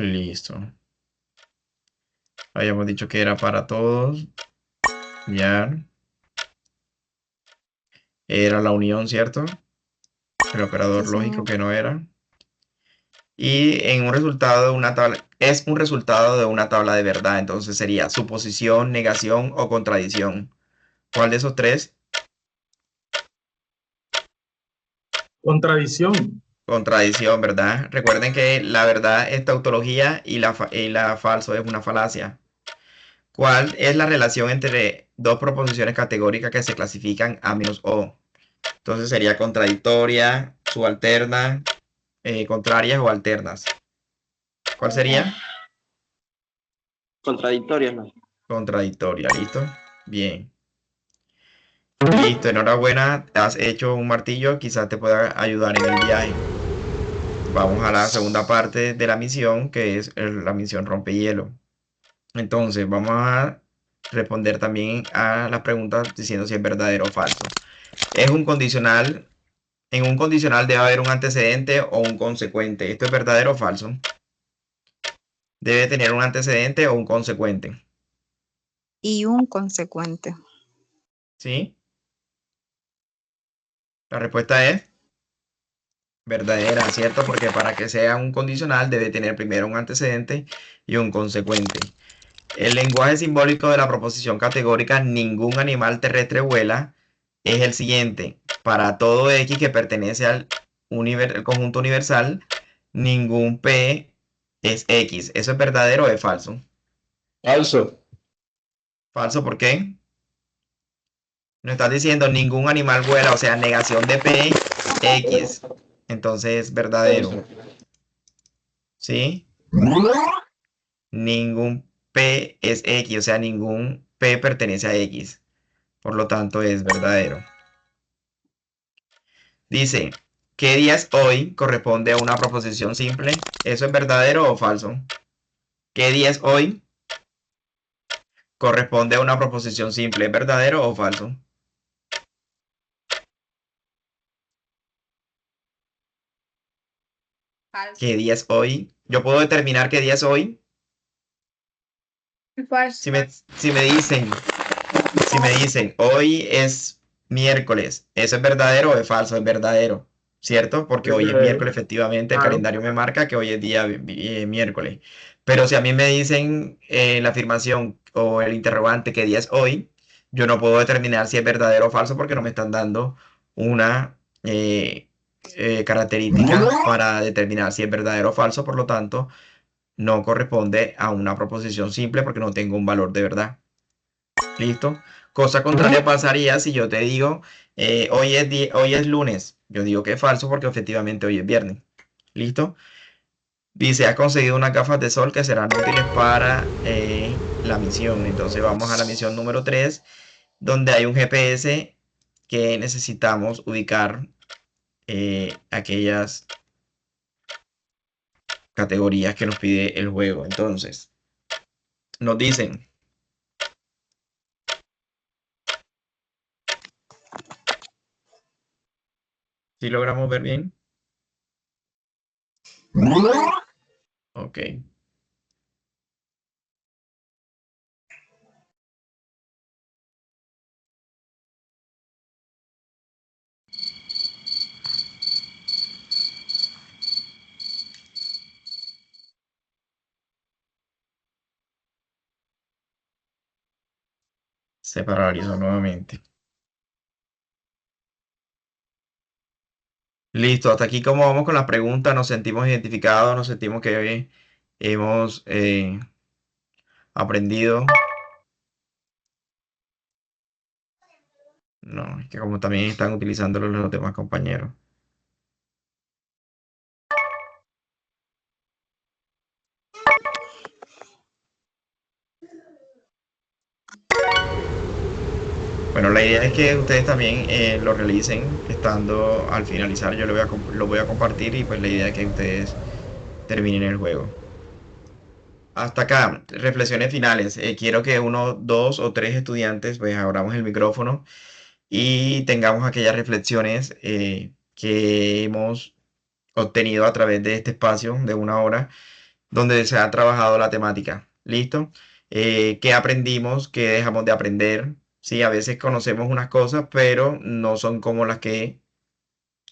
Listo. Habíamos dicho que era para todos. Ya. Era la unión, ¿cierto? El operador Sí, lógico señor. que no era. Y en un resultado de una tabla, es un resultado de una tabla de verdad. Entonces sería suposición, negación o contradicción. ¿Cuál de esos tres? Contradicción. Contradicción, ¿verdad? Recuerden que la verdad es tautología y la falso es una falacia. ¿Cuál es la relación entre dos proposiciones categóricas que se clasifican A menos O? Entonces sería contradictoria, subalterna, contrarias o alternas. ¿Cuál sería? Contradictorias, ¿no? Contradictoria, ¿listo? Bien. Listo, enhorabuena. Has hecho un martillo, quizás te pueda ayudar en el viaje. Vamos a la segunda parte de la misión, que es la misión rompehielo. Entonces, vamos a responder también a las preguntas diciendo si es verdadero o falso. Es un condicional. En un condicional debe haber un antecedente o un consecuente. ¿Esto es verdadero o falso? Debe tener un antecedente o un consecuente. Y un consecuente. ¿Sí? La respuesta es verdadera, ¿cierto? Porque para que sea un condicional debe tener primero un antecedente y un consecuente. El lenguaje simbólico de la proposición categórica ningún animal terrestre vuela es el siguiente. Para todo X que pertenece al el conjunto universal, ningún P es X. ¿Eso es verdadero o es falso? Falso. Falso, ¿por qué? Nos estás diciendo ningún animal vuela, o sea, negación de P, X. Entonces, verdadero. ¿Sí? Ningún P es X, o sea, ningún P pertenece a X. Por lo tanto, es verdadero. Dice, ¿qué día es hoy? Corresponde a una proposición simple. ¿Eso es verdadero o falso? ¿Qué día es hoy? Corresponde a una proposición simple. ¿Es verdadero o falso? ¿Qué día es hoy? Yo puedo determinar qué día es hoy. Si me dicen, hoy es miércoles, ¿eso es verdadero o es falso? Es verdadero, ¿cierto? Porque hoy es miércoles, efectivamente, el calendario me marca que hoy es día miércoles. Pero si a mí me dicen la afirmación o el interrogante qué día es hoy, yo no puedo determinar si es verdadero o falso porque no me están dando una característica para determinar si es verdadero o falso, por lo tanto, no corresponde a una proposición simple porque no tengo un valor de verdad. ¿Listo? Cosa contraria pasaría si yo te digo, hoy es lunes. Yo digo que es falso porque efectivamente hoy es viernes. ¿Listo? Dice, has conseguido unas gafas de sol que serán útiles para la misión. Entonces vamos a la misión número 3, donde hay un GPS que necesitamos ubicar aquellas categorías que nos pide el juego. Entonces, nos dicen, ¿si logramos ver bien? Ok. Se paralizó nuevamente. Listo, hasta aquí como vamos con las preguntas, nos sentimos identificados, nos sentimos que hemos aprendido. No, es que como también están utilizando los demás compañeros. Bueno, la idea es que ustedes también lo realicen estando al finalizar. Yo lo voy a compartir y pues la idea es que ustedes terminen el juego. Hasta acá, reflexiones finales. Quiero que uno, dos o tres estudiantes pues abramos el micrófono y tengamos aquellas reflexiones que hemos obtenido a través de este espacio de una hora donde se ha trabajado la temática. ¿Listo? ¿Qué aprendimos? ¿Qué dejamos de aprender? Sí, a veces conocemos unas cosas, pero no son como las que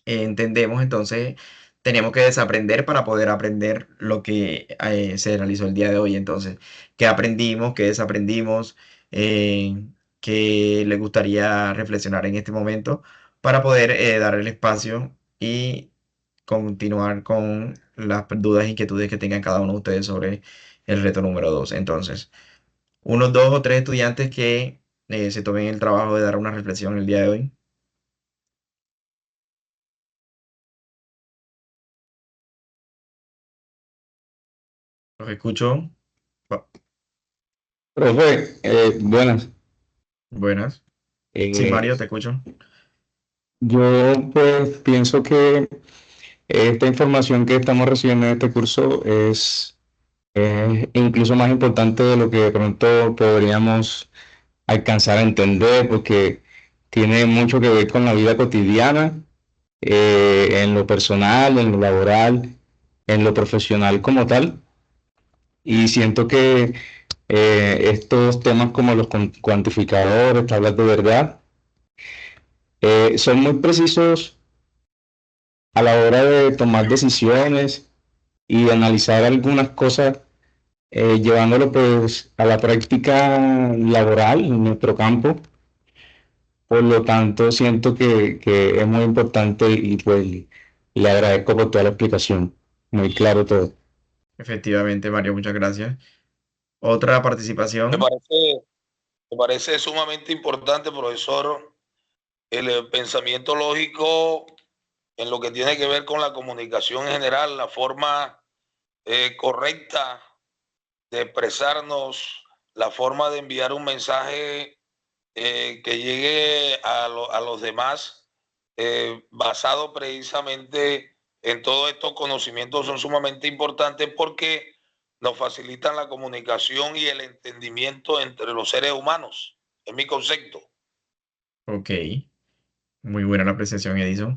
entendemos, entonces tenemos que desaprender para poder aprender lo que se realizó el día de hoy. Entonces, ¿qué aprendimos? ¿Qué desaprendimos? ¿Qué le gustaría reflexionar en este momento para poder dar el espacio y continuar con las dudas e inquietudes que tengan cada uno de ustedes sobre el reto número 2? Entonces, unos dos o tres estudiantes que se tomen el trabajo de dar una reflexión el día de hoy. Los escucho. Profe, buenas. Buenas. Sí, Eh, Mario, te escucho. yo pues pienso que esta información que estamos recibiendo en este curso es Es incluso más importante de lo que de pronto podríamos alcanzar a entender, porque tiene mucho que ver con la vida cotidiana, en lo personal, en lo laboral, en lo profesional como tal. Y siento que estos temas como los cuantificadores, tablas de verdad, son muy precisos a la hora de tomar decisiones y de analizar algunas cosas, llevándolo pues a la práctica laboral en nuestro campo. Por lo tanto, siento que es muy importante y pues le agradezco por toda la explicación. Muy claro todo. Efectivamente, Mario, muchas gracias. Otra Me participación. parece, me parece sumamente importante, profesor, el pensamiento lógico en lo que tiene que ver con la comunicación en general, la forma correcta de expresarnos, la forma de enviar un mensaje que llegue a los demás, basado precisamente en todos estos conocimientos, son sumamente importantes porque nos facilitan la comunicación y el entendimiento entre los seres humanos, es mi concepto. Ok, muy buena la apreciación, Edison.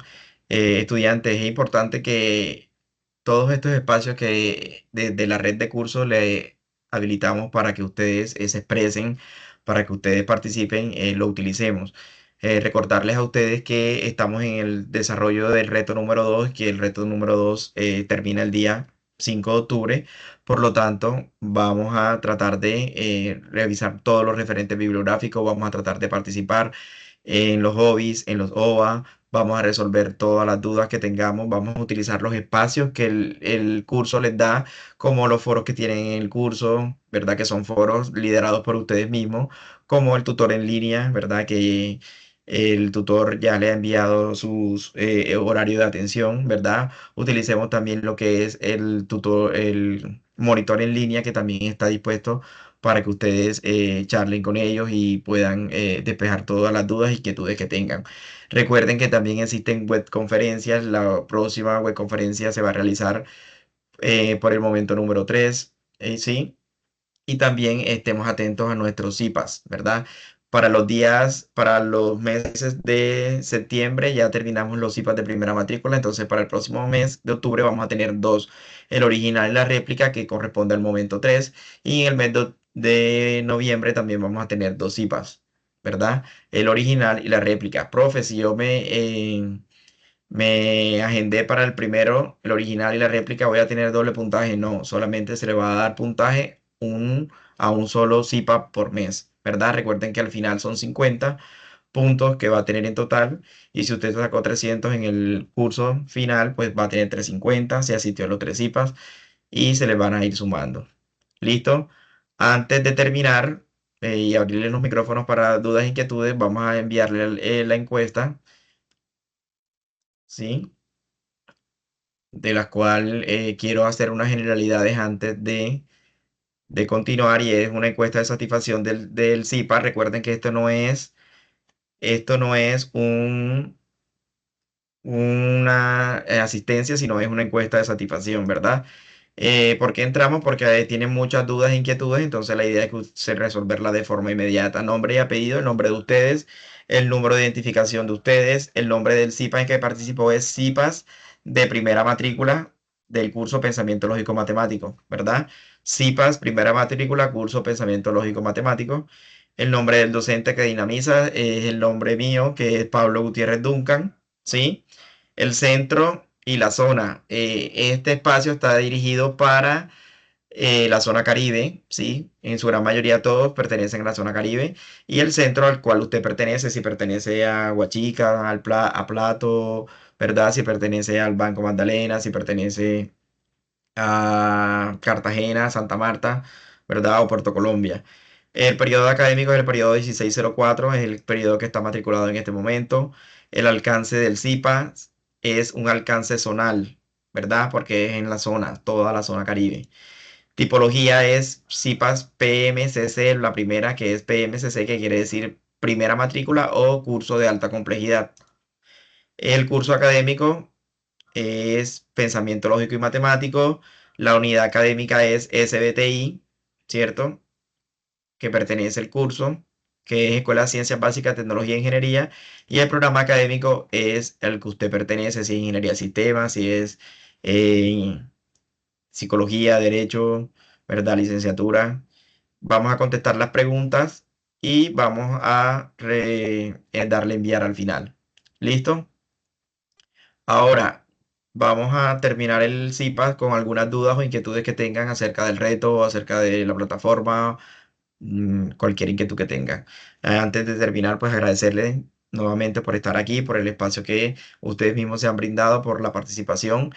Estudiantes, es importante que todos estos espacios que de la red de cursos le habilitamos para que ustedes se expresen, para que ustedes participen, lo utilicemos. Recordarles a ustedes que estamos en el desarrollo del reto número 2, que el reto número 2 termina el día 5 de octubre. Por lo tanto, vamos a tratar de revisar todos los referentes bibliográficos, vamos a tratar de participar en los hobbies, en los OVA, vamos a resolver todas las dudas que tengamos, vamos a utilizar los espacios que el curso les da, como los foros que tienen en el curso, ¿verdad? Que son foros liderados por ustedes mismos, como el tutor en línea, ¿verdad? Que el tutor ya le ha enviado sus horario de atención, ¿verdad? Utilicemos también lo que es el tutor, el monitor en línea, que también está dispuesto para que ustedes charlen con ellos y puedan despejar todas las dudas y inquietudes que tengan. Recuerden que también existen webconferencias. La próxima webconferencia se va a realizar por el momento número 3, ¿sí? Y también estemos atentos a nuestros CIPAS, ¿verdad? Para los meses de septiembre ya terminamos los CIPAS de primera matrícula, entonces para el próximo mes de octubre vamos a tener dos, el original y la réplica que corresponde al momento 3, y en el mes de noviembre también vamos a tener dos CIPAS, ¿verdad? El original y la réplica. Profe, si yo me agendé para el primero, el original y la réplica, voy a tener doble puntaje. No, solamente se le va a dar puntaje a un solo CIPA por mes, ¿verdad? Recuerden que al final son 50 puntos que va a tener en total. Y si usted sacó 300 en el curso final, pues va a tener 350 si asistió a los tres CIPAs y se le van a ir sumando. ¿Listo? Antes de terminar y abrirle los micrófonos para dudas e inquietudes, vamos a enviarle la encuesta, ¿sí? De las cuales quiero hacer unas generalidades antes de continuar, y es una encuesta de satisfacción del CIPA. Recuerden que esto no es una asistencia, sino es una encuesta de satisfacción, ¿verdad? ¿Por qué entramos? Porque tienen muchas dudas e inquietudes, entonces la idea es que se resolverla de forma inmediata. Nombre y apellido, el nombre de ustedes, el número de identificación de ustedes, el nombre del CIPA en que participó es CIPAS de primera matrícula del curso Pensamiento Lógico Matemático, ¿verdad? CIPAS, primera matrícula, curso Pensamiento Lógico Matemático. El nombre del docente que dinamiza es el nombre mío, que es Pablo Gutiérrez Duncan, ¿sí? El centro y la zona. Este espacio está dirigido para la zona Caribe, ¿sí? En su gran mayoría todos pertenecen a la zona Caribe. Y el centro al cual usted pertenece, si pertenece a Huachica, a Plato, ¿verdad? Si pertenece al Banco Magdalena, si pertenece a Cartagena, Santa Marta, ¿verdad? O Puerto Colombia. El periodo académico es el periodo 1604, es el periodo que está matriculado en este momento. El alcance del CIPA es un alcance zonal, ¿verdad? Porque es en la zona, toda la zona Caribe. Tipología es CIPAS PMCC, la primera que es PMCC, que quiere decir primera matrícula o curso de alta complejidad. El curso académico es pensamiento lógico y matemático. La unidad académica es SBTI, ¿cierto? Que pertenece al curso, que es Escuela de Ciencias Básicas, Tecnología e Ingeniería, y el programa académico es el que usted pertenece, si es Ingeniería de Sistemas, si es Psicología, Derecho, ¿verdad? Licenciatura. Vamos a contestar las preguntas y vamos a darle enviar al final. ¿Listo? Ahora vamos a terminar el CIPAS con algunas dudas o inquietudes que tengan acerca del reto, acerca de la plataforma, cualquier inquietud que tengan. Antes de terminar, pues agradecerles nuevamente por estar aquí, por el espacio que ustedes mismos se han brindado, por la participación,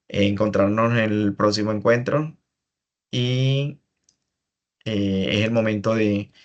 encontrarnos en el próximo encuentro y es el momento de